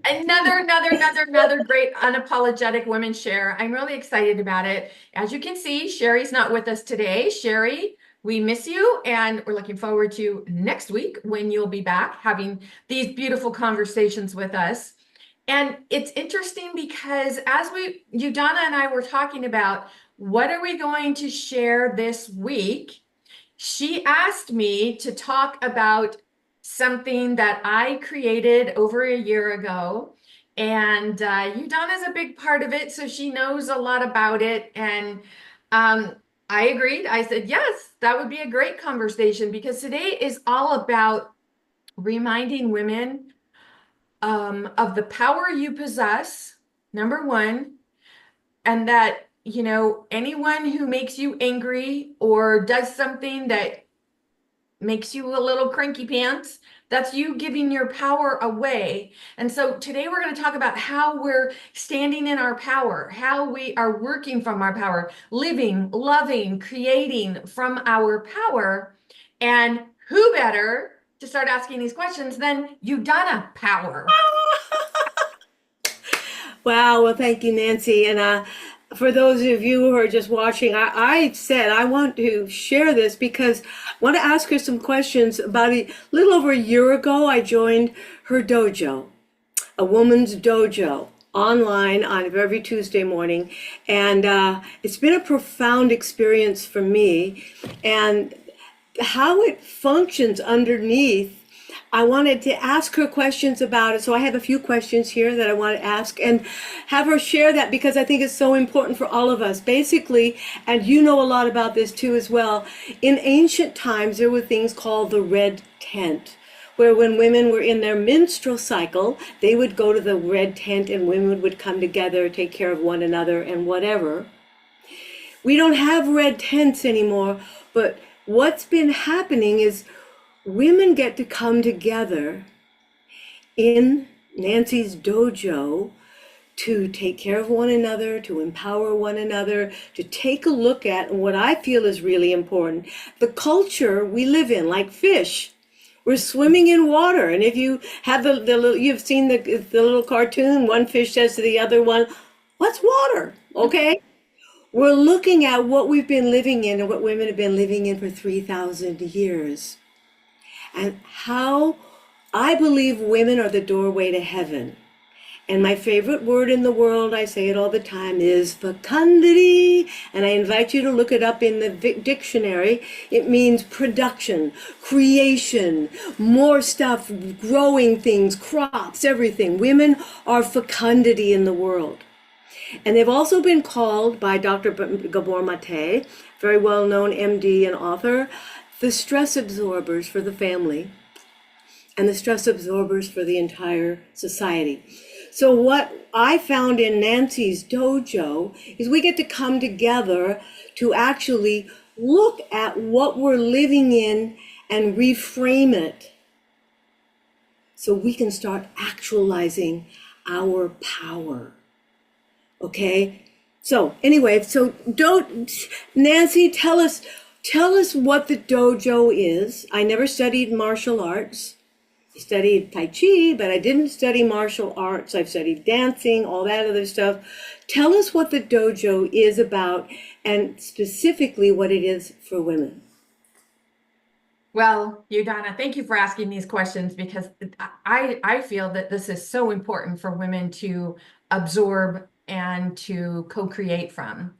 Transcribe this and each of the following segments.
Another great unapologetic women share. I'm really excited about it. As you can see, Sherry's not with us today. Sherry, we miss you, and we're looking forward to next week when you'll be back having these beautiful conversations with us. And it's interesting because as Udana and I were talking about what are we going to share this week, she asked me to talk about something that I created over a year ago. And Udana's a big part of it, so she knows a lot about it. And I agreed. I said, yes, that would be a great conversation because today is all about reminding women of the power you possess, number one, and that, anyone who makes you angry or does something that makes you a little cranky pants, that's you giving your power away. And so today we're going to talk about how we're standing in our power, how we are working from our power, living, loving, creating from our power. And who better to start asking these questions than Udana Power? Wow, well, thank you, Nancy. And for those of you who are just watching, I said I want to share this because I want to ask her some questions. About a little over a year ago, I joined her dojo, a woman's dojo, online on every Tuesday morning. And it's been a profound experience for me. And how it functions underneath, I wanted to ask her questions about it. So I have a few questions here that I want to ask and have her share that because I think it's so important for all of us. Basically, and you know a lot about this too as well, in ancient times there were things called the red tent, where when women were in their menstrual cycle, they would go to the red tent and women would come together, take care of one another and whatever. We don't have red tents anymore, but what's been happening is women get to come together in Nancy's dojo to take care of one another, to empower one another, to take a look at what I feel is really important. The culture we live in, like fish. We're swimming in water. And if you have the little, you've seen the little cartoon, one fish says to the other one, what's water? Okay? We're looking at what we've been living in and what women have been living in for 3,000 years. And how I believe women are the doorway to heaven. And my favorite word in the world, I say it all the time, is fecundity. And I invite you to look it up in the dictionary. It means production, creation, more stuff, growing things, crops, everything. Women are fecundity in the world. And they've also been called by Dr. Gabor Mate, very well-known MD and author, the stress absorbers for the family and the stress absorbers for the entire society. So what I found in Nancy's dojo is we get to come together to actually look at what we're living in and reframe it so we can start actualizing our power. Okay? So anyway, Nancy, tell us what the dojo is. I never studied martial arts. I studied Tai Chi, but I didn't study martial arts. I've studied dancing, all that other stuff. Tell us what the dojo is about and specifically what it is for women. Well, Udana, thank you for asking these questions because I feel that this is so important for women to absorb and to co-create from.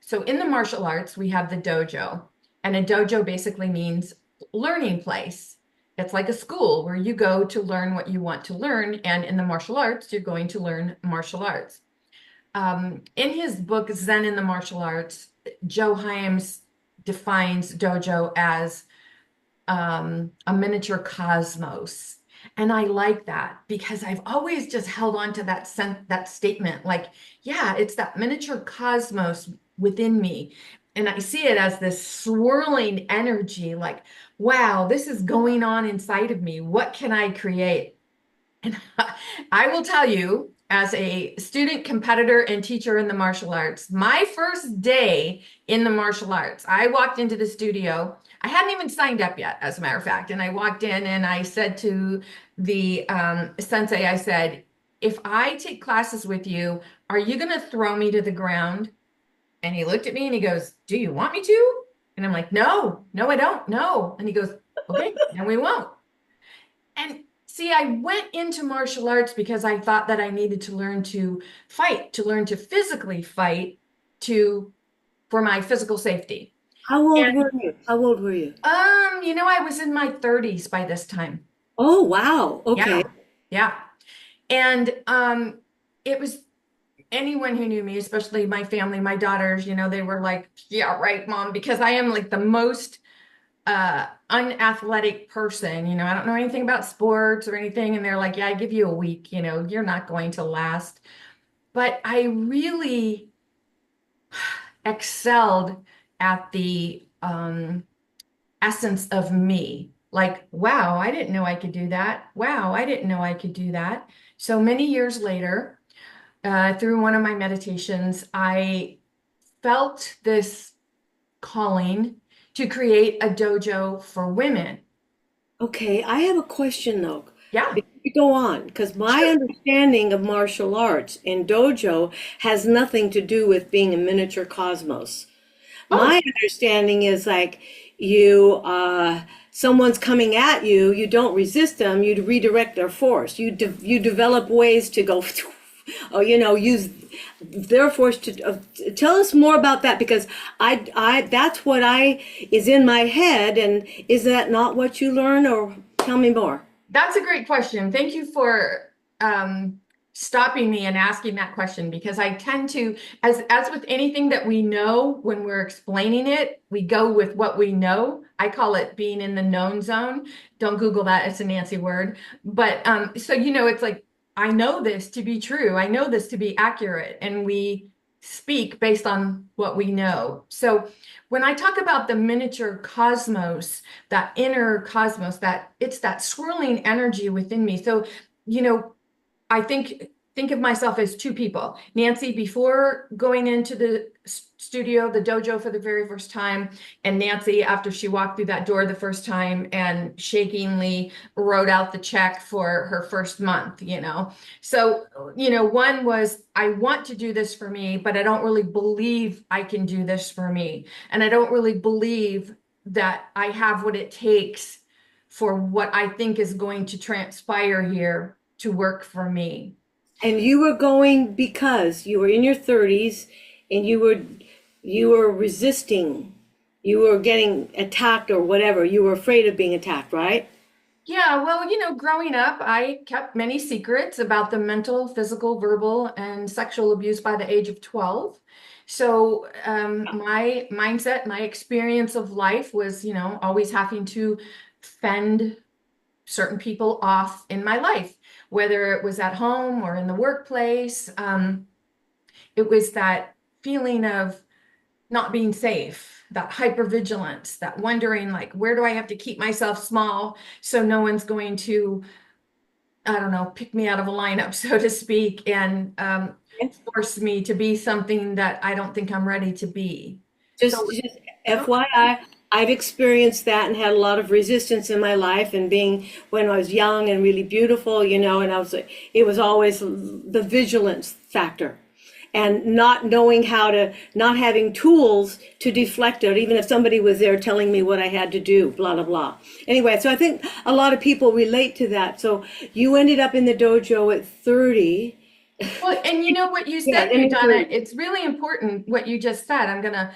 So in the martial arts, we have the dojo, and a dojo basically means learning place. It's like a school where you go to learn what you want to learn, and in the martial arts, you're going to learn martial arts. In his book, Zen in the Martial Arts, Joe Hyams defines dojo as a miniature cosmos. And I like that because I've always just held on to that statement, like, yeah, it's that miniature cosmos within me. And I see it as this swirling energy, like, wow, this is going on inside of me. What can I create? And I will tell you, as a student, competitor, and teacher in the martial arts, my first day in the martial arts, I walked into the studio I hadn't even signed up yet, as a matter of fact. And I walked in and I said to the sensei, I said, if I take classes with you, are you going to throw me to the ground? And he looked at me and he goes, do you want me to? And I'm like, no, no, I don't. No. And he goes, okay, then we won't. And see, I went into martial arts because I thought that I needed to learn to fight, to learn to physically fight to for my physical safety. How old And were you? How old were you? I was in my 30s by this time. Oh, wow. Okay. Yeah. Yeah. And it was anyone who knew me, especially my family, my daughters, they were like, yeah, right, mom, because I am like the most unathletic person. I don't know anything about sports or anything. And they're like, yeah, I give you a week, you're not going to last. But I really excelled at the essence of me. Like, wow, I didn't know I could do that. Wow, I didn't know I could do that. So many years later, through one of my meditations, I felt this calling to create a dojo for women. Okay. I have a question though. Yeah, Before we go on, because my sure. understanding of martial arts in dojo has nothing to do with being a miniature cosmos. My Oh, understanding is like you, someone's coming at you, you don't resist them, you redirect their force. You develop ways to go, or use their force to. Tell us more about that because that's what I is in my head, and is that not what you learn, or tell me more? that's a great question. Thank you for stopping me and asking that question because I tend to, as with anything that we know, when we're explaining it, we go with what we know. I call it being in the known zone. Don't Google that; it's a Nancy word. But so it's like I know this to be true. I know this to be accurate, and we speak based on what we know. So when I talk about the miniature cosmos, that inner cosmos, that it's that swirling energy within me. So, you know, I think of myself as two people. Nancy before going into the studio, the dojo for the very first time, and Nancy after she walked through that door the first time and shakingly wrote out the check for her first month. So, one was I want to do this for me, but I don't really believe I can do this for me. And I don't really believe that I have what it takes for what I think is going to transpire here to work for me. And you were going because you were in your 30s and you were resisting. You were getting attacked or whatever. You were afraid of being attacked, right? Yeah, well, growing up, I kept many secrets about the mental, physical, verbal, and sexual abuse by the age of 12. So, my mindset, my experience of life was, always having to fend certain people off in my life, whether it was at home or in the workplace. It was that feeling of not being safe, that hypervigilance, that wondering, like, where do I have to keep myself small so no one's going to, I don't know, pick me out of a lineup, so to speak, and force me to be something that I don't think I'm ready to be. So, Just okay. FYI, I've experienced that and had a lot of resistance in my life and being when I was young and really beautiful, and it was always the vigilance factor and not knowing how to, not having tools to deflect it, even if somebody was there telling me what I had to do, blah, blah, blah. Anyway, so I think a lot of people relate to that. So you ended up in the dojo at 30. Well, and you know what you Yeah, said in there, your Donna, 30s. it's really important what you just said. I'm gonna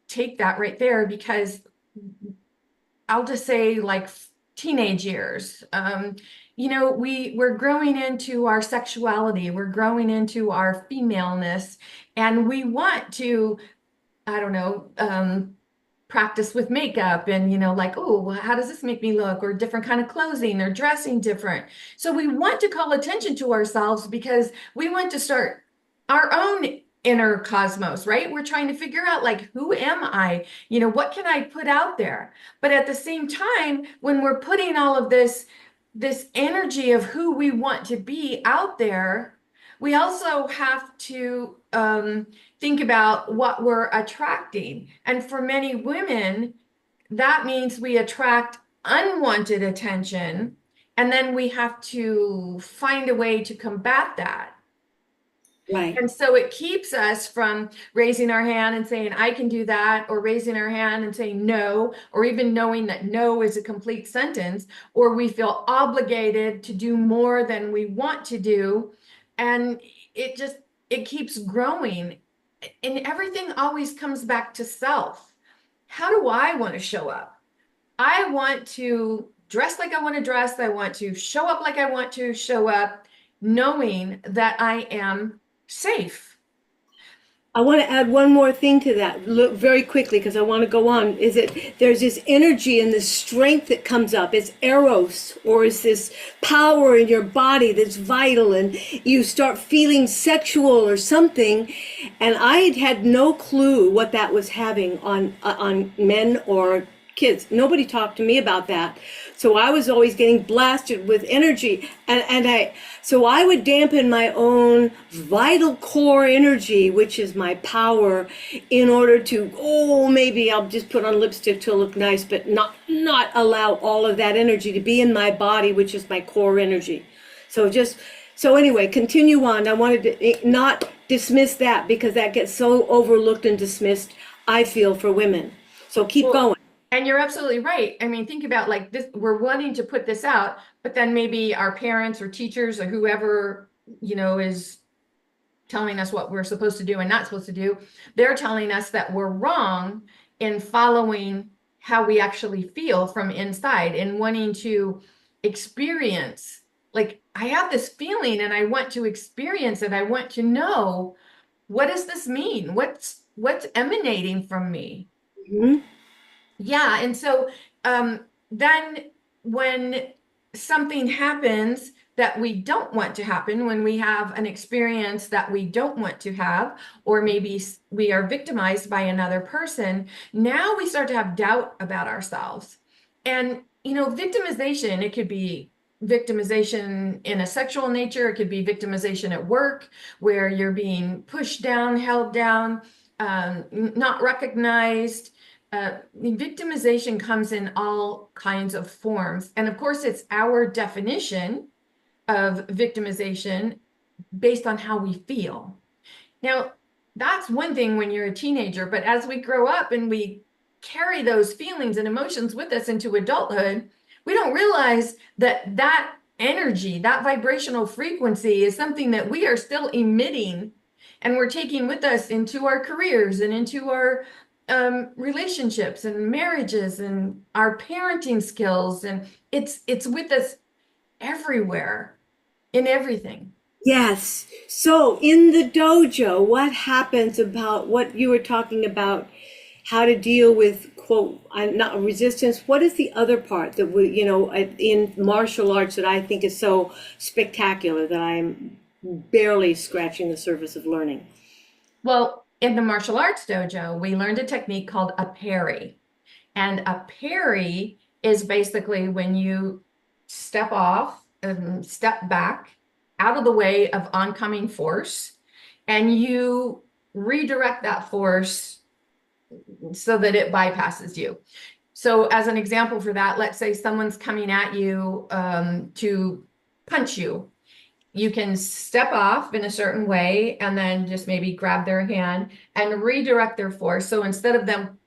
take that right there because I'll just say like teenage years. We're growing into our sexuality, we're growing into our femaleness, and we want to, I don't know, practice with makeup and like, oh, well, how does this make me look, or different kind of clothing or dressing different. So we want to call attention to ourselves because we want to start our own inner cosmos, right? We're trying to figure out like, who am I? What can I put out there? But at the same time, when we're putting all of this energy of who we want to be out there, we also have to think about what we're attracting. And for many women, that means we attract unwanted attention, and then we have to find a way to combat that. Right. And so it keeps us from raising our hand and saying, I can do that, or raising our hand and saying no, or even knowing that no is a complete sentence, or we feel obligated to do more than we want to do. And it just, it keeps growing. And everything always comes back to self. How do I want to show up? I want to dress like I want to dress. I want to show up like I want to show up, knowing that I am safe. I want to add one more thing to that, look very quickly, because I want to go on. Is it there's this energy and this strength that comes up? It's eros, or is this power in your body that's vital, and you start feeling sexual or something. And I had no clue what that was having on men or kids. Nobody talked to me about that. So I was always getting blasted with energy, so I would dampen my own vital core energy, which is my power, in order to, oh, maybe I'll just put on lipstick to look nice, but not allow all of that energy to be in my body, which is my core energy. So anyway, continue on. I wanted to not dismiss that, because that gets so overlooked and dismissed, I feel, for women. So keep going. And you're absolutely right. I mean, think about like this, we're wanting to put this out, but then maybe our parents or teachers or whoever, is telling us what we're supposed to do and not supposed to do, they're telling us that we're wrong in following how we actually feel from inside and wanting to experience. Like, I have this feeling and I want to experience it. I want to know, what does this mean? What's emanating from me? Mhm. Yeah, and so then when something happens that we don't want to happen, when we have an experience that we don't want to have, or maybe we are victimized by another person, now we start to have doubt about ourselves. And, victimization, it could be victimization in a sexual nature, it could be victimization at work, where you're being pushed down, held down, not recognized. Victimization comes in all kinds of forms. And of course, it's our definition of victimization based on how we feel. Now, that's one thing when you're a teenager, but as we grow up and we carry those feelings and emotions with us into adulthood, we don't realize that that energy, that vibrational frequency is something that we are still emitting and we're taking with us into our careers and into our relationships and marriages and our parenting skills. And it's with us everywhere, in everything. Yes. So in the dojo, what happens about what you were talking about, how to deal with, quote, not resistance? What is the other part that in martial arts that I think is so spectacular that I'm barely scratching the surface of learning? Well, in the martial arts dojo, we learned a technique called a parry. And a parry is basically when you step off and step back out of the way of oncoming force, and you redirect that force so that it bypasses you. So, as an example for that, let's say someone's coming at you to punch you. You can step off in a certain way and then just maybe grab their hand and redirect their force. So instead of them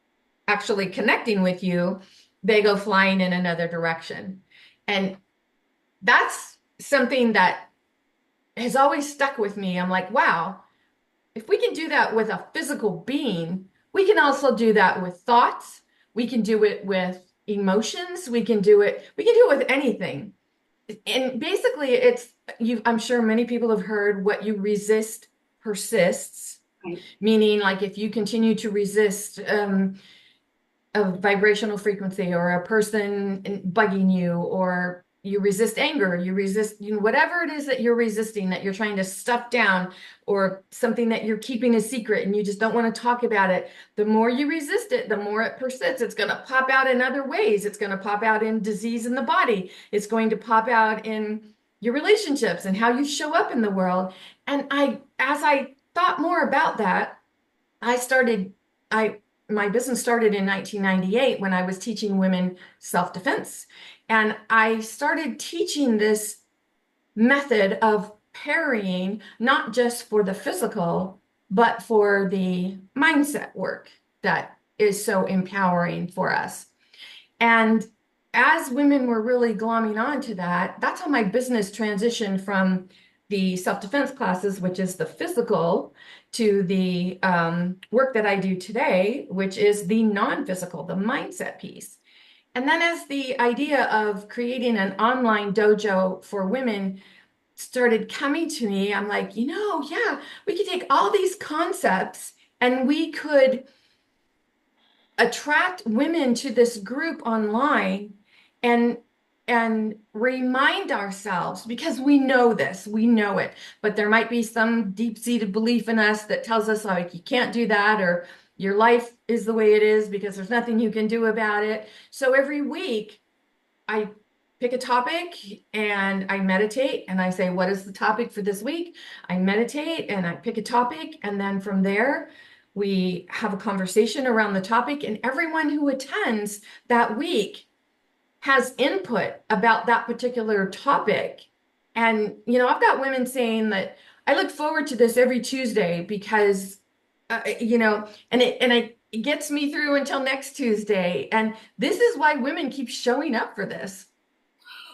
actually connecting with you, they go flying in another direction. And that's something that has always stuck with me. I'm like, wow, if we can do that with a physical being, we can also do that with thoughts. We can do it with emotions. We can do it with anything. And basically I'm sure many people have heard, what you resist persists, Right. meaning like if you continue to resist a vibrational frequency or a person bugging you, or you resist anger, you resist, whatever it is that you're resisting, that you're trying to stuff down, or something that you're keeping a secret and you just don't want to talk about it, the more you resist it, the more it persists. It's going to pop out in other ways. It's going to pop out in disease in the body. It's going to pop out in your relationships and how you show up in the world. And as I thought more about that, I my business started in 1998 when I was teaching women self-defense. And I started teaching this method of parrying, not just for the physical, but for the mindset work that is so empowering for us. And as women were really glomming on to that, that's how my business transitioned from the self-defense classes, which is the physical, to the work that I do today, which is the non-physical, the mindset piece. And then as the idea of creating an online dojo for women started coming to me, I'm like, yeah, we could take all these concepts and we could attract women to this group online and remind ourselves, because we know this, we know it, but there might be some deep-seated belief in us that tells us like you can't do that, or your life is the way it is because there's nothing you can do about it. So every week I pick a topic and I meditate and I say, what is the topic for this week? I meditate and I pick a topic, and then from there we have a conversation around the topic, and everyone who attends that week has input about that particular topic. And, I've got women saying that I look forward to this every Tuesday because, it gets me through until next Tuesday. And this is why women keep showing up for this.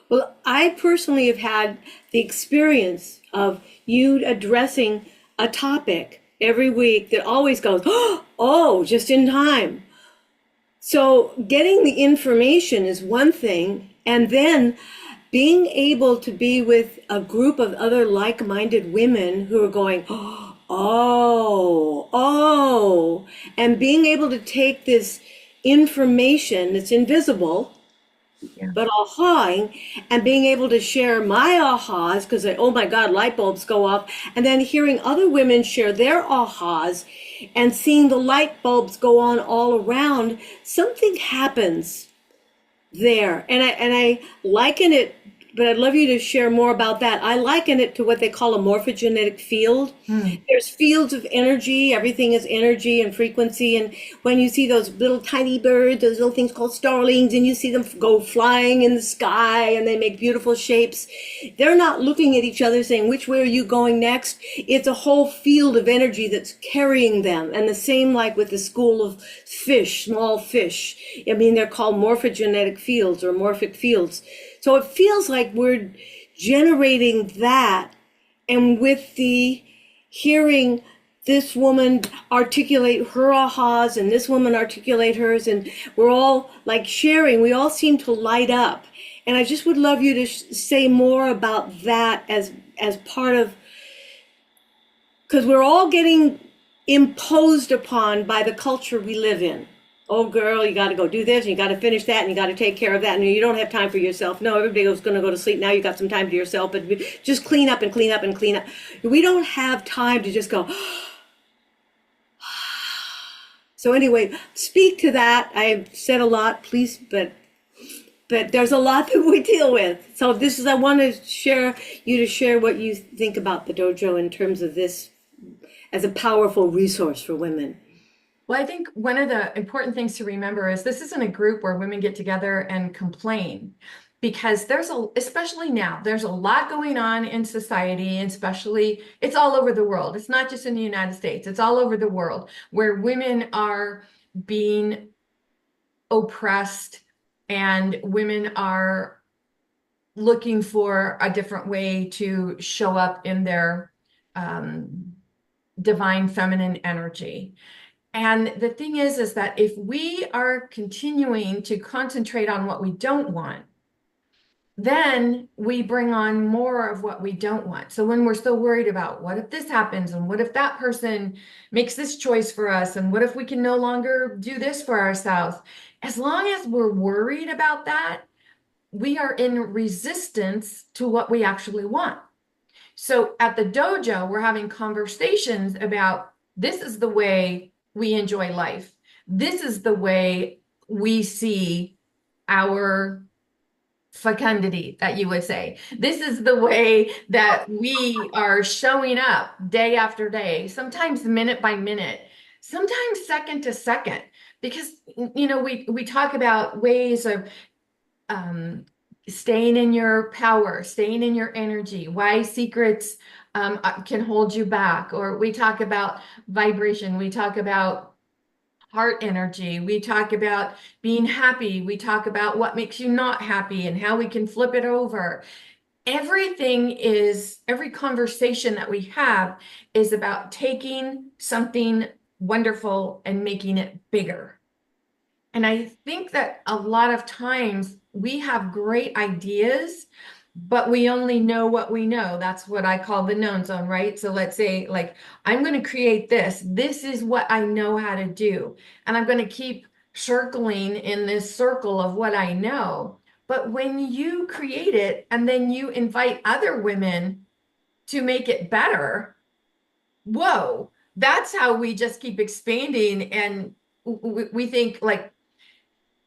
Well, I personally have had the experience of you addressing a topic every week that always goes, oh, just in time. So getting the information is one thing, and then being able to be with a group of other like-minded women who are going, oh, and being able to take this information that's invisible, Yeah. but ahawing, and being able to share my ahas, because oh my God, light bulbs go off, and then hearing other women share their ahas and seeing the light bulbs go on all around, something happens there. And I liken it, but I'd love you to share more about that. I liken it to what they call a morphogenetic field. There's fields of energy. Everything is energy and frequency. And when you see those little tiny birds, those little things called starlings, and you see them go flying in the sky and they make beautiful shapes, they're not looking at each other saying, which way are you going next? It's a whole field of energy that's carrying them. And the same like with the school of fish, small fish. I mean, they're called morphogenetic fields or morphic fields. So it feels like we're generating that, and with the hearing this woman articulate her ahas and this woman articulate hers, and we're all like sharing, we all seem to light up. And I just would love you to say more about that as part of, because we're all getting imposed upon by the culture we live in. Oh, girl, you got to go do this, and you got to finish that, and you got to take care of that, and you don't have time for yourself. No, everybody was going to go to sleep. Now you got some time to yourself, but just clean up and clean up and clean up. We don't have time to just go. So anyway, speak to that. I've said a lot, please, but there's a lot that we deal with. So I want to share what you think about the dojo in terms of this as a powerful resource for women. Well, I think one of the important things to remember is this isn't a group where women get together and complain, because especially now, there's a lot going on in society, and especially it's all over the world. It's not just in the United States, it's all over the world where women are being oppressed and women are looking for a different way to show up in their divine feminine energy. And the thing is that if we are continuing to concentrate on what we don't want, then we bring on more of what we don't want. So when we're so worried about what if this happens, and what if that person makes this choice for us, and what if we can no longer do this for ourselves, as long as we're worried about that, we are in resistance to what we actually want. So at the dojo, we're having conversations about this is the way we enjoy life. This is the way we see our fecundity, that you would say. This is the way that we are showing up day after day, sometimes minute by minute, sometimes second to second. because we talk about ways of um, staying in your power, staying in your energy, why secrets can hold you back, or we talk about vibration, we talk about heart energy, we talk about being happy, we talk about what makes you not happy and how we can flip it over. Every conversation that we have is about taking something wonderful and making it bigger. And I think that a lot of times we have great ideas, but we only know what we know. That's what I call the known zone, right? So let's say, like, I'm going to create this. This is what I know how to do. And I'm going to keep circling in this circle of what I know. But when you create it and then you invite other women to make it better, whoa, that's how we just keep expanding. And we think, like,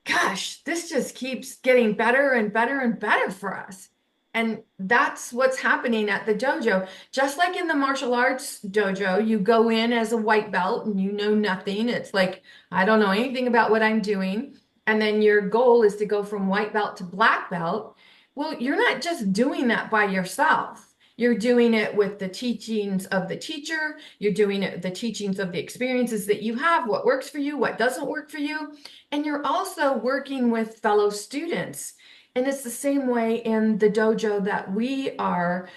gosh, this just keeps getting better and better and better for us. And that's what's happening at the dojo. Just like in the martial arts dojo, you go in as a white belt and you know nothing. It's like, I don't know anything about what I'm doing. And then your goal is to go from white belt to black belt. Well, you're not just doing that by yourself. You're doing it with the teachings of the teacher. You're doing it with the teachings of the experiences that you have, what works for you, what doesn't work for you. And you're also working with fellow students. And it's the same way in the dojo that we are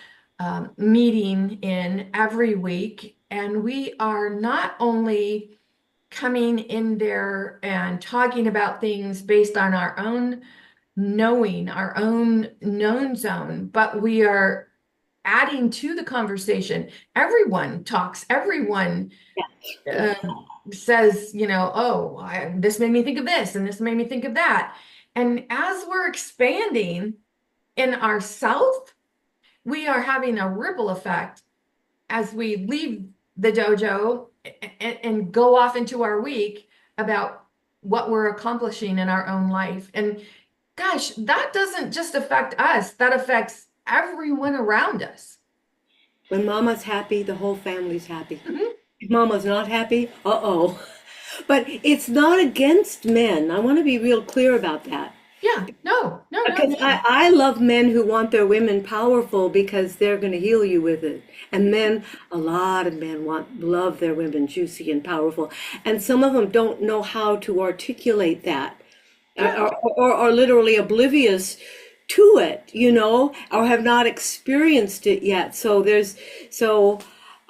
meeting in every week. And we are not only coming in there and talking about things based on our own knowing, our own known zone, but we are adding to the conversation. Everyone talks, everyone Yeah. uh, says, oh, this made me think of this and this made me think of that. And as we're expanding in ourself, we are having a ripple effect as we leave the dojo and go off into our week about what we're accomplishing in our own life. And gosh, that doesn't just affect us, that affects everyone around us. When mama's happy, the whole family's happy. Mhm. If mama's not happy, uh-oh. But it's not against men. I want to be real clear about that. Yeah, no, no, no, Because no. I love men who want their women powerful because they're going to heal you with it. And men, a lot of men love their women juicy and powerful. And some of them don't know how to articulate that, Yeah. or literally oblivious to it, or have not experienced it yet. So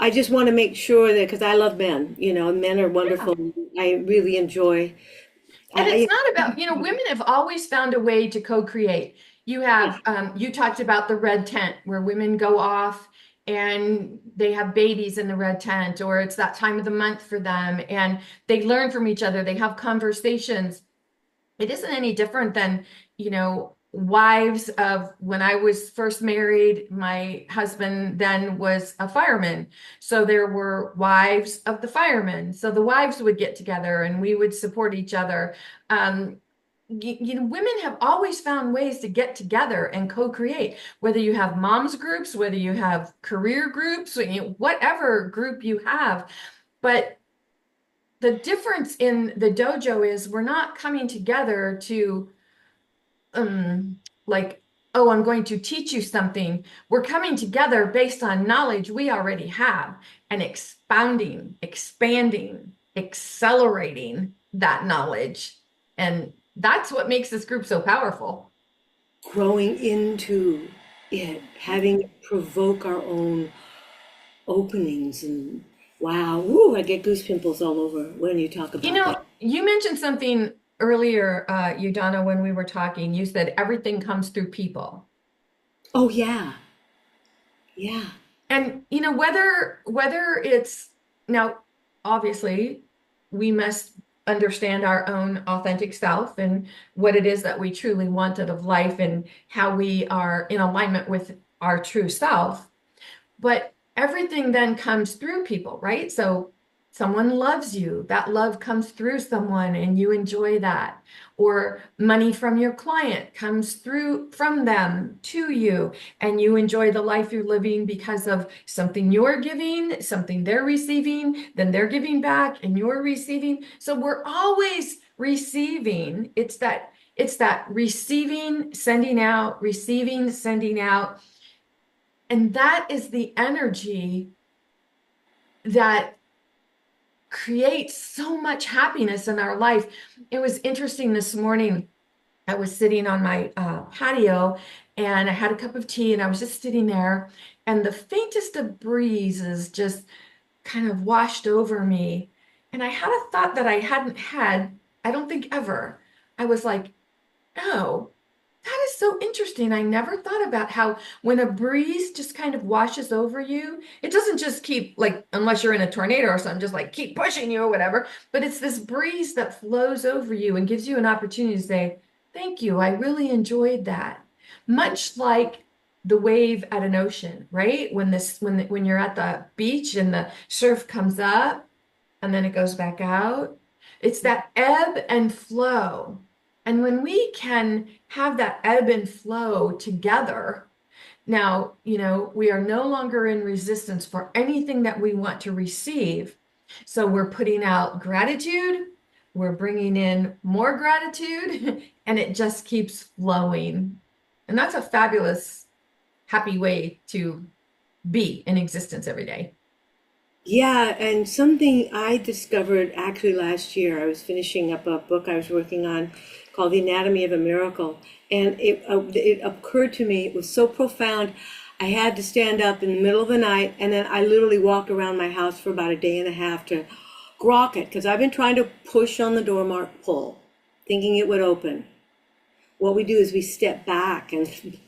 I just want to make sure that, because I love men, men are Yeah. wonderful. I really enjoy, And it's I, not about, women have always found a way to co-create. You talked about the red tent where women go off and they have babies in the red tent, or it's that time of the month for them, and they learn from each other, they have conversations. It isn't any different than, wives of when I was first married, my husband then was a fireman. So there were wives of the firemen. So the wives would get together and we would support each other. Um, Women have always found ways to get together and co-create, whether you have moms groups, whether you have career groups, whatever group you have. But the difference in the dojo is we're not coming together to like, oh, I'm going to teach you something. We're coming together based on knowledge we already have and expounding, expanding, accelerating that knowledge. And that's what makes this group so powerful. growing into it, having it provoke our own openings, and wow, ooh, I get goose pimples all over when you talk about that. You mentioned something earlier, Udana, when we were talking. You said everything comes through people. Oh yeah, yeah. And whether it's now, obviously, we must understand our own authentic self and what it is that we truly want out of life and how we are in alignment with our true self. But everything then comes through people, right? So Someone loves you. That love comes through someone and you enjoy that. Or money from your client comes through from them to you and you enjoy the life you're living because of something you're giving, something they're receiving, then they're giving back and you're receiving. So we're always receiving. It's that receiving, sending out, receiving, sending out. And that is the energy that creates so much happiness in our life. It was interesting this morning. I was sitting on my patio and I had a cup of tea and I was just sitting there, and the faintest of breezes just kind of washed over me. And I had a thought that I hadn't had, I don't think ever. I was like, oh, that is so interesting. I never thought about how when a breeze just kind of washes over you, it doesn't just keep like, unless you're in a tornado or something, just like keep pushing you or whatever, but it's this breeze that flows over you and gives you an opportunity to say, thank you, I really enjoyed that. Much like the wave at an ocean, right? When you're at the beach and the surf comes up and then it goes back out. It's that ebb and flow. And when we can have that ebb and flow together, now, we are no longer in resistance for anything that we want to receive. So we're putting out gratitude, we're bringing in more gratitude, and it just keeps flowing. And that's a fabulous, happy way to be in existence every day. Yeah, and something I discovered actually last year, I was finishing up a book I was working on called The Anatomy of a Miracle. And it occurred to me, it was so profound. I had to stand up in the middle of the night, and then I literally walked around my house for about a day and a half to grok it, because I've been trying to push on the door mark pull, thinking it would open. What we do is we step back and the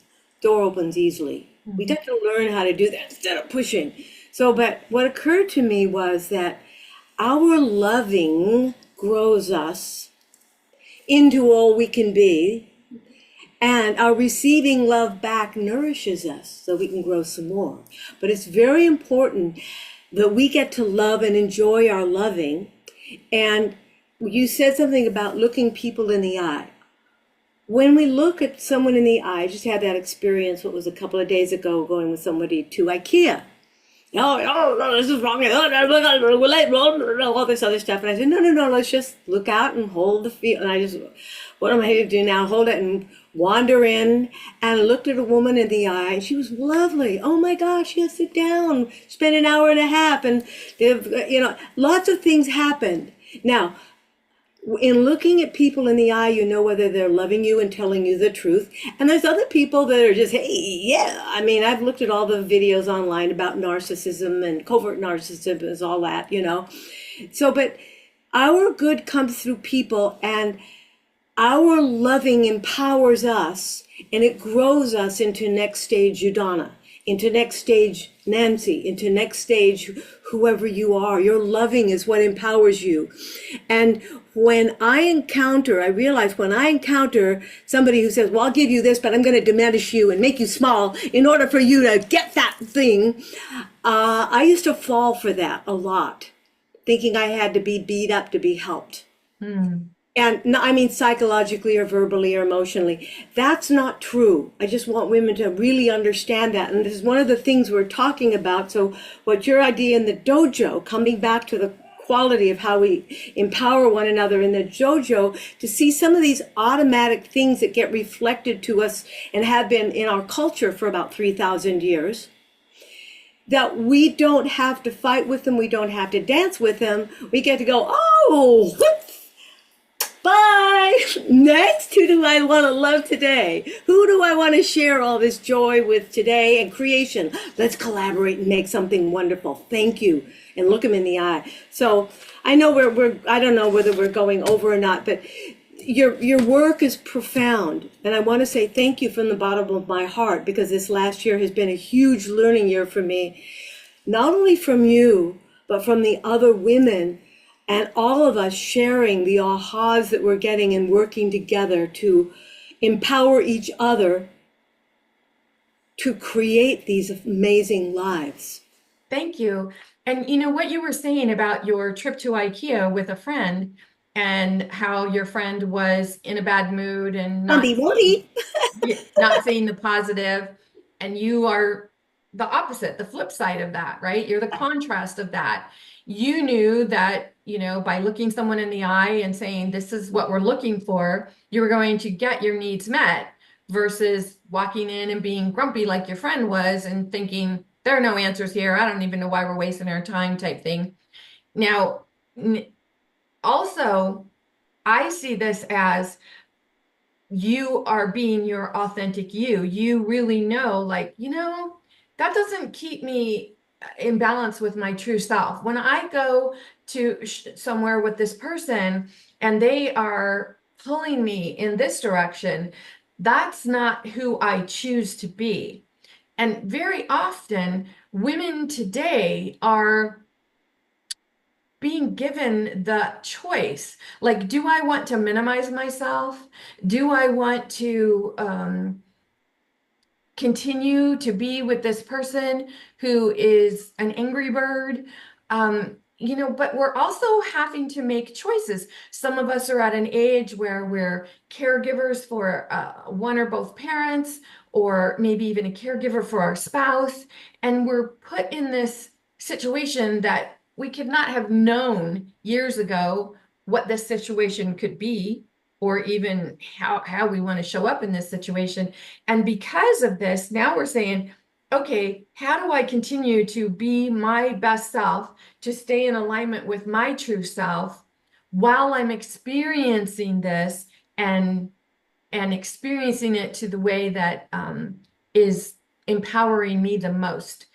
door opens easily. We Mhm. have to learn how to do that instead of pushing. So, but what occurred to me was that our loving grows us into all we can be, and our receiving love back nourishes us so we can grow some more. But it's very important that we get to love and enjoy our loving. And you said something about looking people in the eye. When we look at someone in the eye, I just had that experience, what was a couple of days ago, going with somebody to IKEA. No, this is wrong. All this other stuff. And I said, no, let's just look out and hold the feel. And what am I to do now? Hold it and wander in, and looked at a woman in the eye, and she was lovely. Oh my gosh, yes, sit down. Spend an hour and a half. And, lots of things happened. Now, in looking at people in the eye, you know whether they're loving you and telling you the truth. And there's other people that are just, hey, yeah. I mean, I've looked at all the videos online about narcissism and covert narcissism and all that. So, but our good comes through people, and our loving empowers us, and it grows us into next stage Udana, into next stage Nancy, into next stage whoever you are. Your loving is what empowers you. And I realize when I encounter somebody who says, well, I'll give you this, but I'm going to diminish you and make you small in order for you to get that thing. I used to fall for that a lot, thinking I had to be beat up to be helped. Hmm. And no, I mean psychologically or verbally or emotionally. That's not true. I just want women to really understand that. And this is one of the things we're talking about. So what your idea in the dojo, coming back to the quality of how we empower one another in the dojo, to see some of these automatic things that get reflected to us and have been in our culture for about 3,000 years, that we don't have to fight with them. We don't have to dance with them. We get to go, oh, bye. Next, who do I want to love today? Who do I want to share all this joy with today and creation? Let's collaborate and make something wonderful. Thank you. And look them in the eye. So I know I don't know whether we're going over or not, but your work is profound. And I want to say thank you from the bottom of my heart, because this last year has been a huge learning year for me, not only from you, but from the other women and all of us sharing the ahas that we're getting and working together to empower each other to create these amazing lives. Thank you. And you know what you were saying about your trip to IKEA with a friend and how your friend was in a bad mood and Bumpy, bumpy. not seeing the positive, and you are the opposite, the flip side of that, right? You're the contrast of that. You knew that, by looking someone in the eye and saying, this is what we're looking for, you were going to get your needs met versus walking in and being grumpy like your friend was and thinking, there are no answers here. I don't even know why we're wasting our time type thing. Now, also, I see this as you are being your authentic you. You really know, like, that doesn't keep me in balance with my true self. When I go to somewhere with this person and they are pulling me in this direction, that's not who I choose to be. And very often, women today are being given the choice. Like, do I want to minimize myself? Do I want to continue to be with this person who is an angry bird? But we're also having to make choices. Some of us are at an age where we're caregivers for one or both parents, or maybe even a caregiver for our spouse. And we're put in this situation that we could not have known years ago what this situation could be, or even how we want to show up in this situation. And because of this, now we're saying, okay, how do I continue to be my best self, to stay in alignment with my true self while I'm experiencing this and experiencing it to the way that is empowering me the most.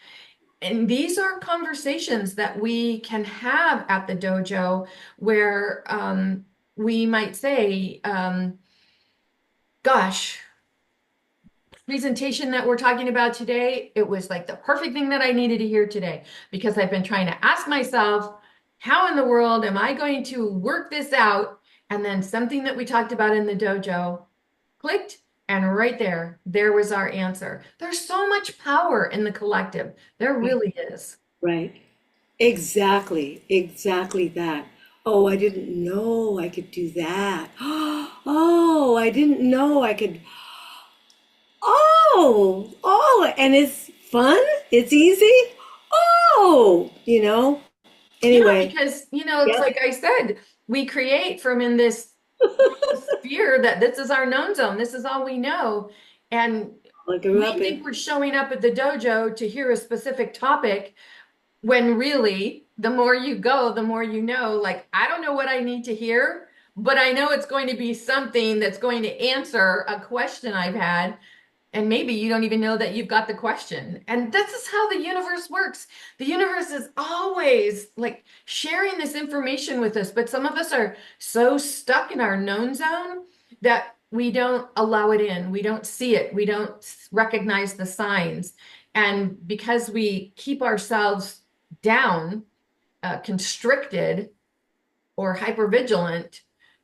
And these are conversations that we can have at the dojo where we might say, gosh, presentation that we're talking about today, it was like the perfect thing that I needed to hear today, because I've been trying to ask myself, how in the world am I going to work this out? And then something that we talked about in the dojo clicked, and right there was our answer. There's so much power in the collective. There really is. Right. Exactly. Exactly that. Oh, I didn't know I could do that. Oh, I didn't know I could. And it's fun. It's easy. Yeah, Anyway, because, it's yep. like I said, we create from in this sphere that this is our known zone. This is all we know. And Look her we up think in. we're showing up at the dojo to hear a specific topic, when really, the more you go, the more you know, like, I don't know what I need to hear, but I know it's going to be something that's going to answer a question I've had. And maybe you don't even know that you've got the question. And this is how the universe works. The universe is always like sharing this information with us, but some of us are so stuck in our known zone that we don't allow it in. We don't see it. We don't recognize the signs. And because we keep ourselves down, constricted, or hypervigilant,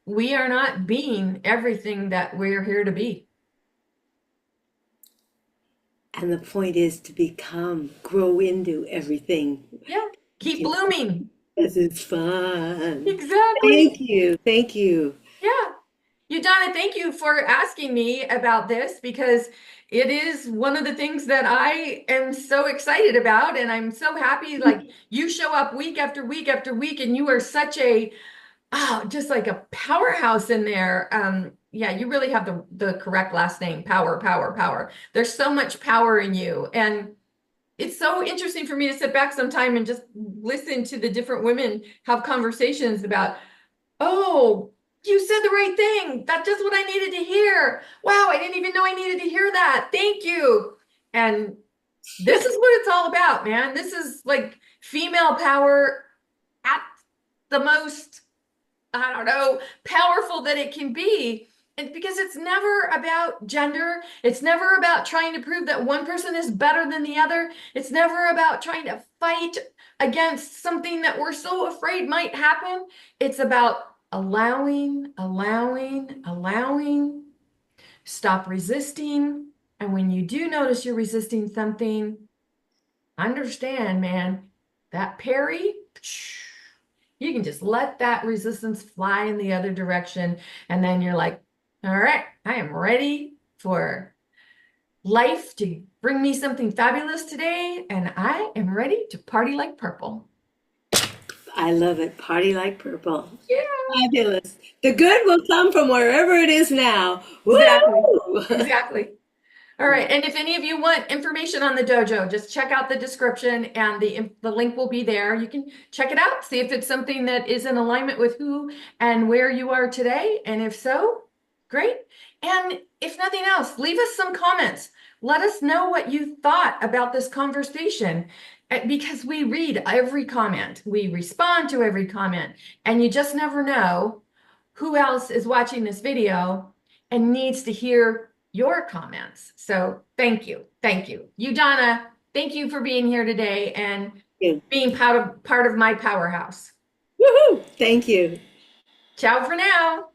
we are not being everything that we're here to be. And the point is to grow into everything. Yeah. Keep You know, blooming. this is fun. Exactly. Thank you. Thank you. Yeah. Donna, thank you for asking me about this, because it is one of the things that I am so excited about. And I'm so happy, like, you show up week after week after week, and you are such just like a powerhouse in there. Yeah, you really have the correct last name, power, power, power. There's so much power in you. And it's so interesting for me to sit back sometime and just listen to the different women have conversations about, oh, you said the right thing. That's just what I needed to hear. Wow, I didn't even know I needed to hear that. Thank you. And this is what it's all about, man. This is like female power at the most, I don't know, powerful that it can be. And because it's never about gender, it's never about trying to prove that one person is better than the other. It's never about trying to fight against something that we're so afraid might happen. It's about allowing, allowing, allowing, stop resisting. And when you do notice you're resisting something, understand, man, that parry, you can just let that resistance fly in the other direction. And then you're like, all right, I am ready for life to bring me something fabulous today. And I am ready to party like purple. I love it. Party like purple. Yeah, Fabulous. The good will come from wherever it is now. exactly. Woo! Exactly. All right. And if any of you want information on the dojo, just check out the description and the link will be there. You can check it out, see if it's something that is in alignment with who and where you are today. And if so, great. And if nothing else, leave us some comments. Let us know what you thought about this conversation because we read every comment. We respond to every comment, and you just never know who else is watching this video and needs to hear your comments. So thank you. Thank you. You, Donna, thank you for being here today and You. being part of my powerhouse. Woohoo! Thank you. Ciao for now.